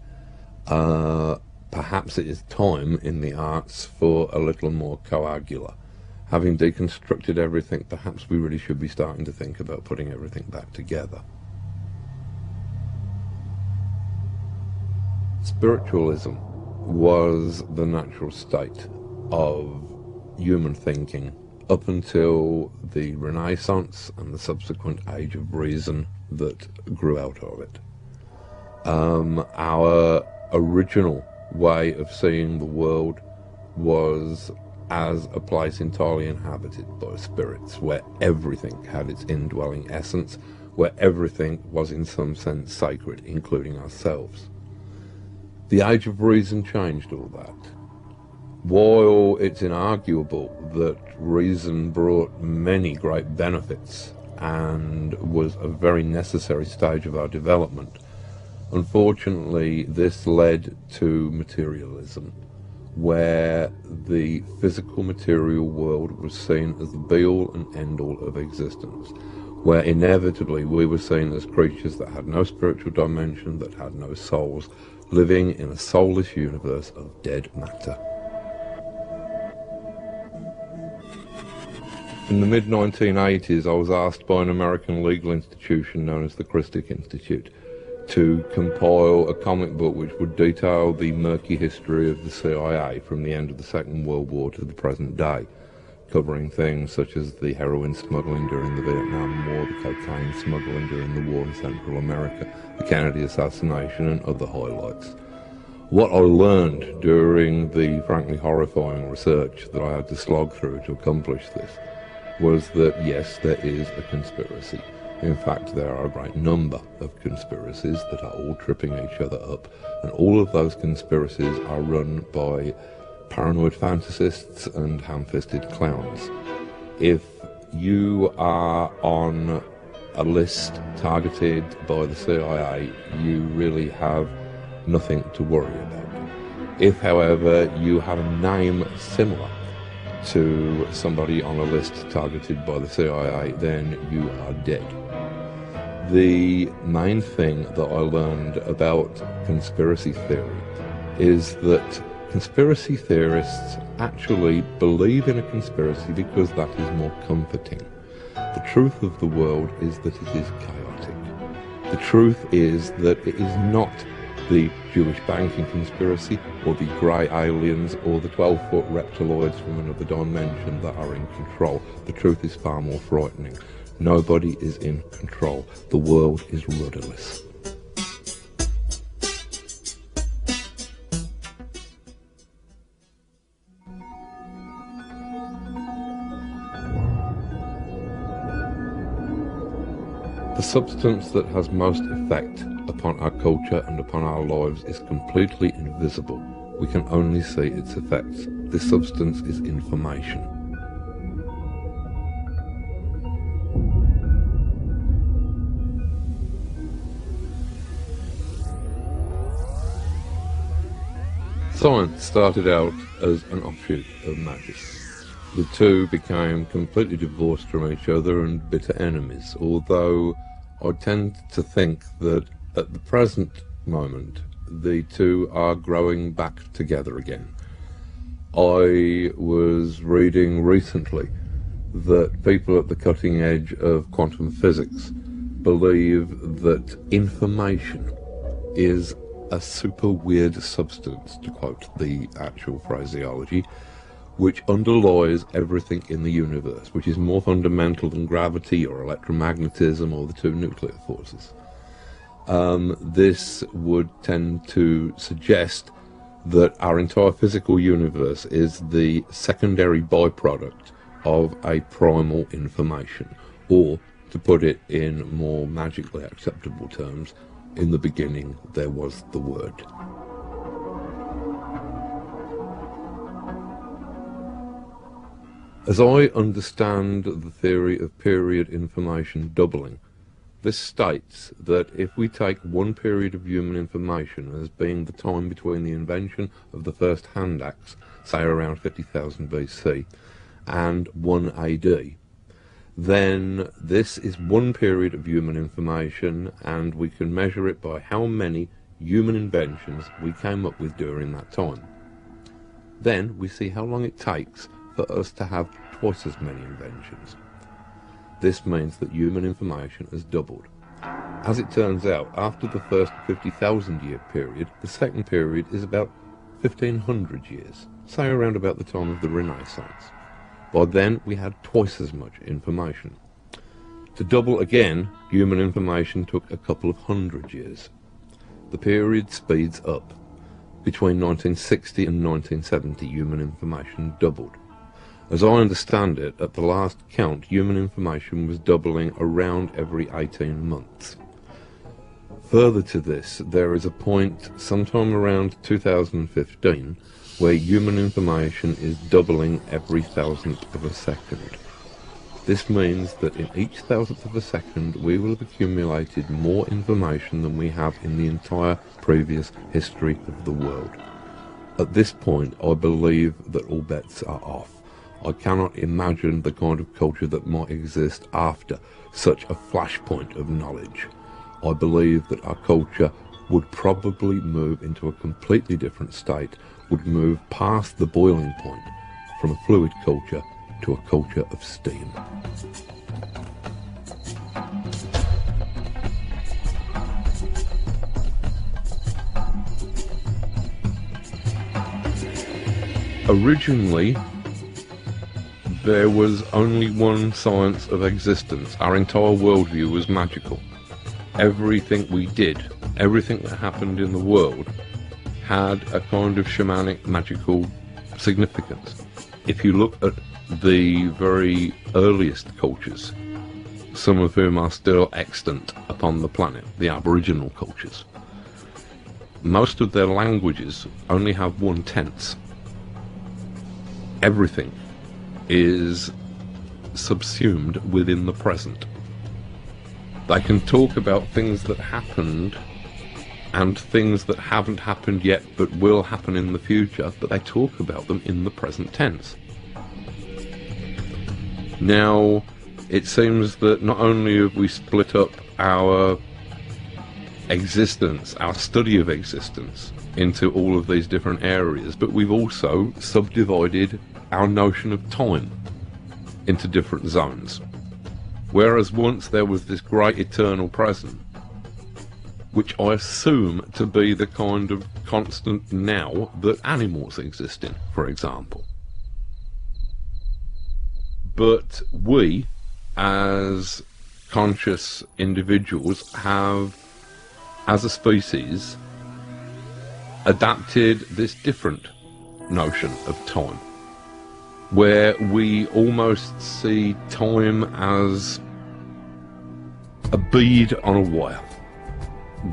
Perhaps it is time in the arts for a little more coagula. Having deconstructed everything, perhaps we really should be starting to think about putting everything back together. Spiritualism was the natural state of human thinking up until the Renaissance and the subsequent age of reason that grew out of it. Our original way of seeing the world was as a place entirely inhabited by spirits, where everything had its indwelling essence, where everything was in some sense sacred, including ourselves. The age of reason changed all that. While it's inarguable that reason brought many great benefits and was a very necessary stage of our development, unfortunately this led to materialism, where the physical material world was seen as the be-all and end-all of existence, where inevitably we were seen as creatures that had no spiritual dimension, that had no souls, living in a soulless universe of dead matter. In the mid-1980s, I was asked by an American legal institution known as the Christic Institute to compile a comic book which would detail the murky history of the CIA from the end of the Second World War to the present day, covering things such as the heroin smuggling during the Vietnam War, the cocaine smuggling during the war in Central America, the Kennedy assassination, and other highlights. What I learned during the frankly horrifying research that I had to slog through to accomplish this was that yes, there is a conspiracy. In fact, there are a great number of conspiracies that are all tripping each other up, and all of those conspiracies are run by paranoid fantasists and ham-fisted clowns. If you are on a list targeted by the CIA, you really have nothing to worry about. If, however, you have a name similar to somebody on a list targeted by the CIA, then you are dead. The main thing that I learned about conspiracy theory is that conspiracy theorists actually believe in a conspiracy because that is more comforting. The truth of the world is that it is chaotic. The truth is that it is not the Jewish banking conspiracy or the grey aliens or the 12-foot reptiloids from another dimension that are in control. The truth is far more frightening. Nobody is in control. The world is rudderless. The substance that has most effect upon our culture and upon our lives is completely invisible. We can only see its effects. This substance is information. Science started out as an offshoot of magic. The two became completely divorced from each other and bitter enemies, although I tend to think that at the present moment the two are growing back together again. I was reading recently that people at the cutting edge of quantum physics believe that information is a super weird substance, to quote the actual phraseology, which underlies everything in the universe, which is more fundamental than gravity or electromagnetism or the two nuclear forces. This would tend to suggest that our entire physical universe is the secondary byproduct of a primal information, or, to put it in more magically acceptable terms, in the beginning there was the Word. As I understand the theory of period information doubling, this states that if we take one period of human information as being the time between the invention of the first hand axe, say around 50,000 BC, and 1 AD, then this is one period of human information, and we can measure it by how many human inventions we came up with during that time. Then we see how long it takes for us to have twice as many inventions. This means that human information has doubled. As it turns out, after the first 50,000 year period, the second period is about 1500 years, say around about the time of the Renaissance. By then we had twice as much information. To double again, human information took a couple of hundred years. The period speeds up. Between 1960 and 1970, human information doubled. As I understand it, at the last count, human information was doubling around every 18 months. Further to this, there is a point sometime around 2015 where human information is doubling every thousandth of a second. This means that in each thousandth of a second we will have accumulated more information than we have in the entire previous history of the world. At this point, I believe that all bets are off. I cannot imagine the kind of culture that might exist after such a flashpoint of knowledge. I believe that our culture would probably move into a completely different state, would move past the boiling point from a fluid culture to a culture of steam. Originally, there was only one science of existence. Our entire worldview was magical. Everything we did, everything that happened in the world, had a kind of shamanic, magical significance. If you look at the very earliest cultures, some of whom are still extant upon the planet, the Aboriginal cultures, most of their languages only have one tense. Everything is subsumed within the present. They can talk about things that happened and things that haven't happened yet but will happen in the future, but they talk about them in the present tense. Now, it seems that not only have we split up our existence, our study of existence, into all of these different areas, but we've also subdivided our notion of time into different zones. Whereas once there was this great eternal present, which I assume to be the kind of constant now that animals exist in, for example. But we, as conscious individuals, have, as a species, adapted this different notion of time, where we almost see time as a bead on a wire,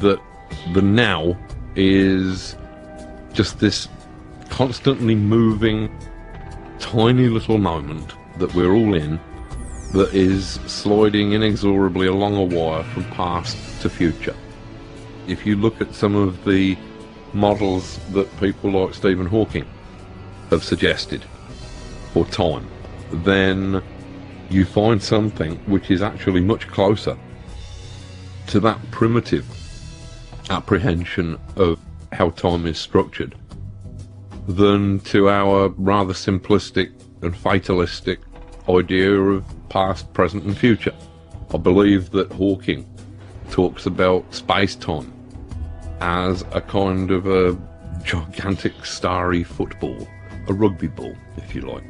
that the now is just this constantly moving tiny little moment that we're all in, that is sliding inexorably along a wire from past to future. If you look at some of the models that people like Stephen Hawking have suggested for time, then you find something which is actually much closer to that primitive apprehension of how time is structured than to our rather simplistic and fatalistic idea of past, present and future. I believe that Hawking talks about space-time as a kind of a gigantic starry football, a rugby ball, if you like.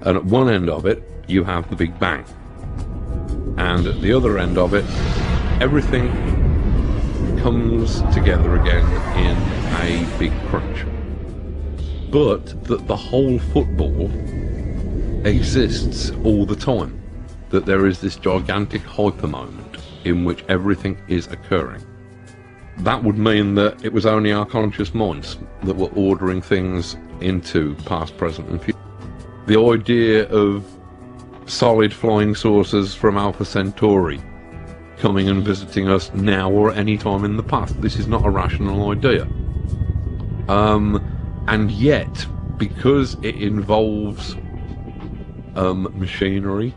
And at one end of it, you have the Big Bang. And at the other end of it, everything comes together again in a big crunch. But that the whole football exists all the time. That there is this gigantic hyper moment in which everything is occurring. That would mean that it was only our conscious minds that were ordering things into past, present and future. The idea of solid flying saucers from Alpha Centauri coming and visiting us now or any time in the past, this is not a rational idea. And yet, because it involves machinery,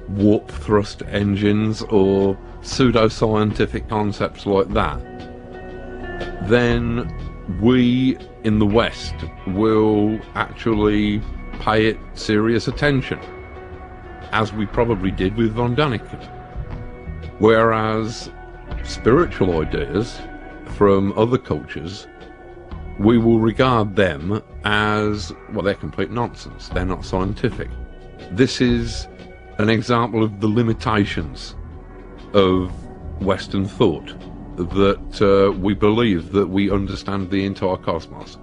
warp thrust engines or pseudo-scientific concepts like that, then we in the West will actually pay it serious attention, as we probably did with von Däniken. Whereas spiritual ideas from other cultures, we will regard them as, well, they're complete nonsense, they're not scientific. This is an example of the limitations of Western thought, that we believe that we understand the entire cosmos,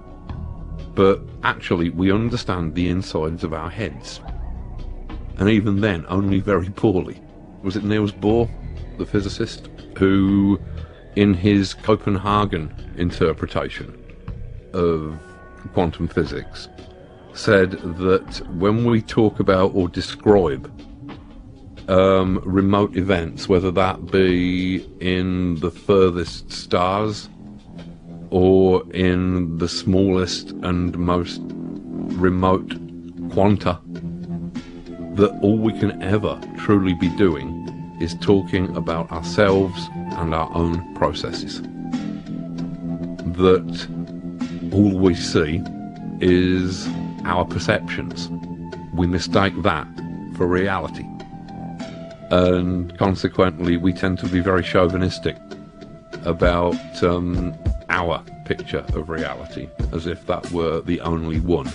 but actually we understand the insides of our heads, and even then only very poorly. Was it Niels Bohr, the physicist, who in his Copenhagen interpretation of quantum physics said that when we talk about or describe remote events, whether that be in the furthest stars or in the smallest and most remote quanta, that all we can ever truly be doing is talking about ourselves and our own processes. That all we see is our perceptions. We mistake that for reality. And consequently, we tend to be very chauvinistic about our picture of reality, as if that were the only one.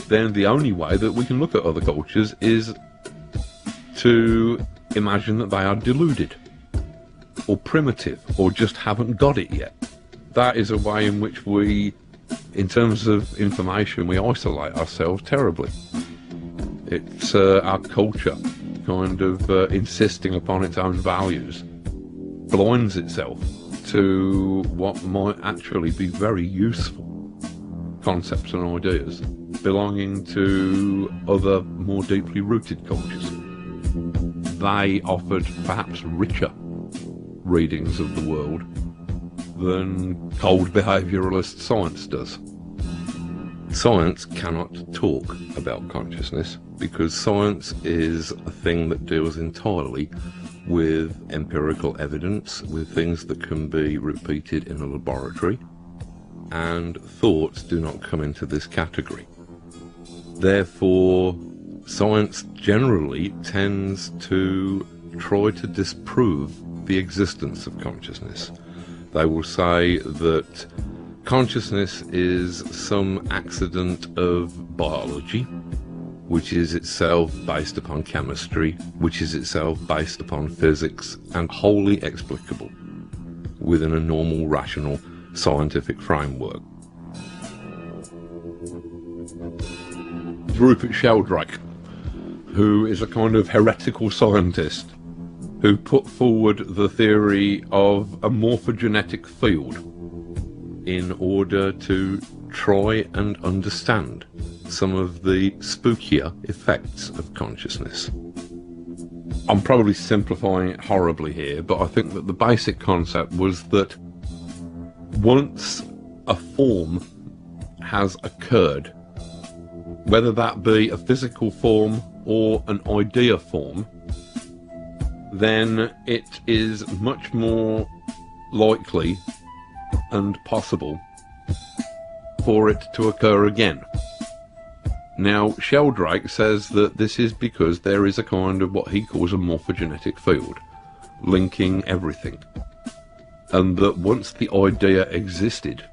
Then the only way that we can look at other cultures is to imagine that they are deluded, or primitive, or just haven't got it yet. That is a way in which we, in terms of information, we isolate ourselves terribly. It's our culture kind of insisting upon its own values, blinds itself to what might actually be very useful concepts and ideas belonging to other more deeply rooted cultures. They offered perhaps richer readings of the world than cold behaviouralist science does. Science cannot talk about consciousness because science is a thing that deals entirely with empirical evidence, with things that can be repeated in a laboratory, and thoughts do not come into this category. Therefore, science generally tends to try to disprove the existence of consciousness. They will say that consciousness is some accident of biology, which is itself based upon chemistry, which is itself based upon physics, and wholly explicable within a normal, rational, scientific framework. Rupert Sheldrake, who is a kind of heretical scientist, who put forward the theory of a morphogenetic field in order to try and understand some of the spookier effects of consciousness. I'm probably simplifying it horribly here, but I think that the basic concept was that once a form has occurred, whether that be a physical form or an idea form, then it is much more likely and possible for it to occur again. Now, Sheldrake says that this is because there is a kind of what he calls a morphogenetic field, linking everything. And that once the idea existed,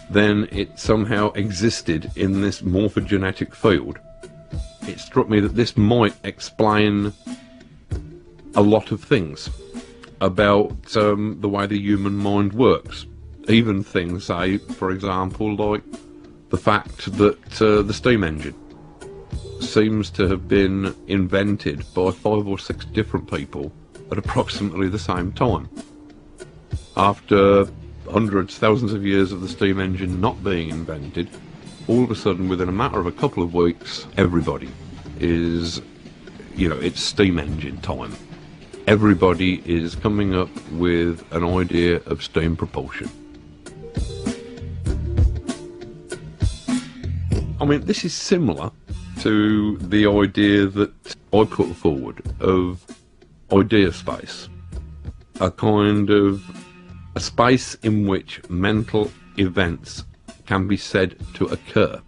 then it somehow existed in this morphogenetic field. It struck me that this might explain a lot of things about the way the human mind works. Even things, say, for example, like the fact that the steam engine seems to have been invented by 5 or 6 different people at approximately the same time. After hundreds, thousands of years of the steam engine not being invented, all of a sudden, within a matter of a couple of weeks, everybody is, it's steam engine time. Everybody is coming up with an idea of steam propulsion. I mean, this is similar to the idea that I put forward of idea space, a kind of a space in which mental events can be said to occur,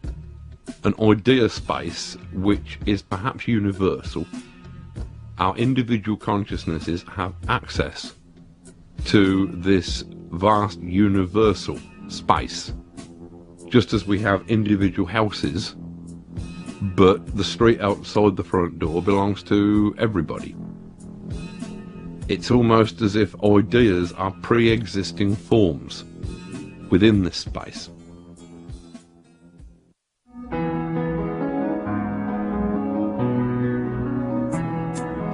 an idea space which is perhaps universal. Our individual consciousnesses have access to this vast universal space, just as we have individual houses, but the street outside the front door belongs to everybody. It's almost as if ideas are pre-existing forms within this space.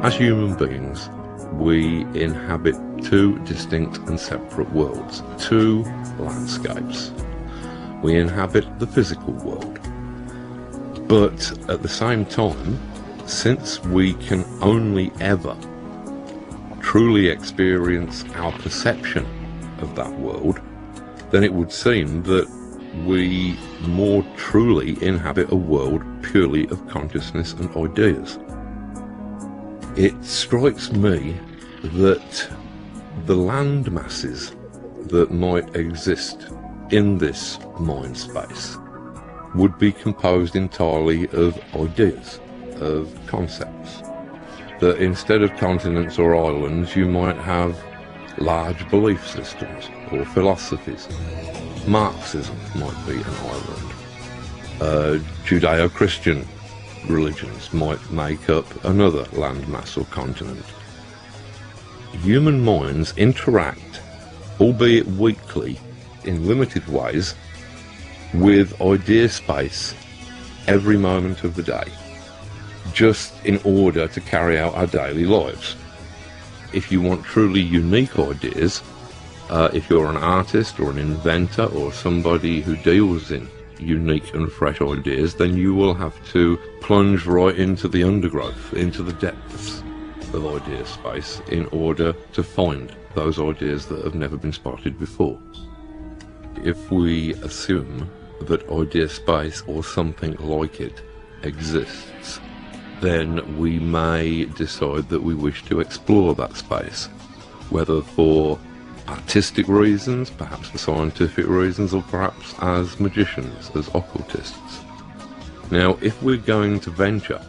As human beings, we inhabit 2 distinct and separate worlds, 2 landscapes. We inhabit the physical world. But at the same time, since we can only ever truly experience our perception of that world, then it would seem that we more truly inhabit a world purely of consciousness and ideas. It strikes me that the land masses that might exist in this mind space would be composed entirely of ideas, of concepts. That instead of continents or islands, you might have large belief systems or philosophies. Marxism might be an island. Judeo-Christian religions might make up another landmass or continent. Human minds interact, albeit weakly, in limited ways, with idea space every moment of the day, just in order to carry out our daily lives. If you want truly unique ideas, if you're an artist or an inventor or somebody who deals in unique and fresh ideas, then you will have to plunge right into the undergrowth, into the depths of idea space in order to find those ideas that have never been spotted before. If we assume that idea space or something like it exists, then we may decide that we wish to explore that space, whether for artistic reasons, perhaps for scientific reasons, or perhaps as magicians, as occultists. Now, if we're going to venture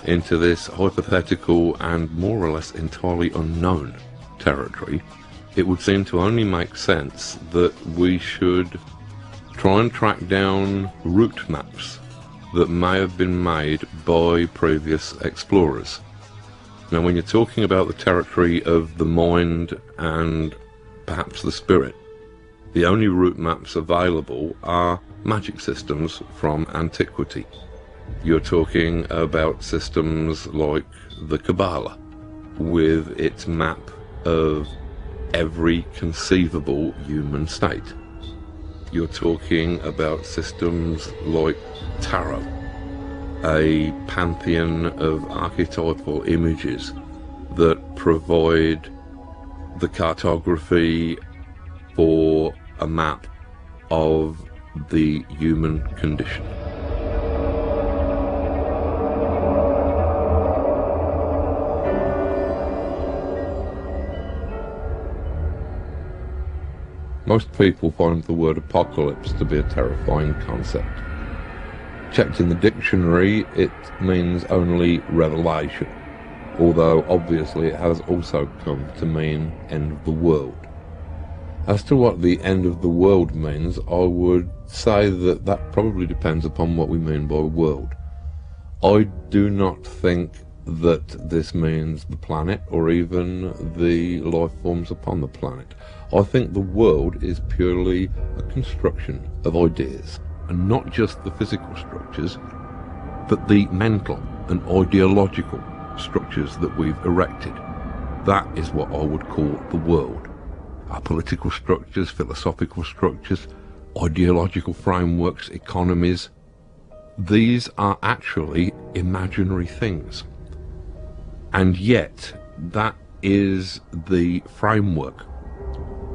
into this hypothetical and more or less entirely unknown territory, it would seem to only make sense that we should try and track down route maps that may have been made by previous explorers. Now, when you're talking about the territory of the mind and perhaps the spirit, the only route maps available are magic systems from antiquity. You're talking about systems like the Kabbalah, with its map of every conceivable human state. You're talking about systems like tarot, a pantheon of archetypal images that provide the cartography for a map of the human condition. Most people find the word apocalypse to be a terrifying concept. Checked in the dictionary, it means only revelation, although obviously it has also come to mean end of the world. As to what the end of the world means, I would say that that probably depends upon what we mean by world. I do not think that this means the planet or even the life forms upon the planet. I think the world is purely a construction of ideas, and not just the physical structures, but the mental and ideological structures that we've erected. That is what I would call the world. Our political structures, philosophical structures, ideological frameworks, economies, these are actually imaginary things. And yet, that is the framework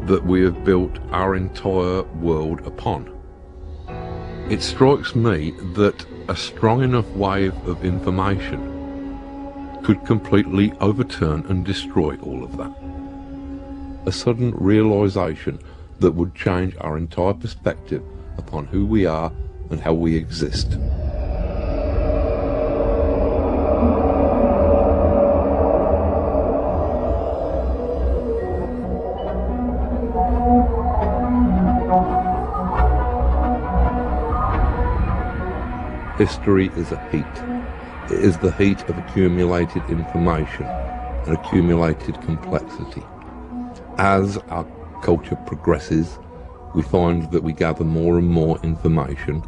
that we have built our entire world upon. It strikes me that a strong enough wave of information could completely overturn and destroy all of that. A sudden realization that would change our entire perspective upon who we are and how we exist. History is a heat. It is the heat of accumulated information and accumulated complexity. As our culture progresses, we find that we gather more and more information,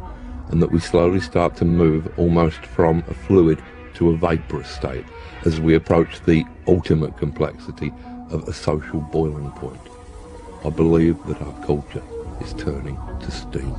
and that we slowly start to move almost from a fluid to a vaporous state as we approach the ultimate complexity of a social boiling point. I believe that our culture is turning to steam.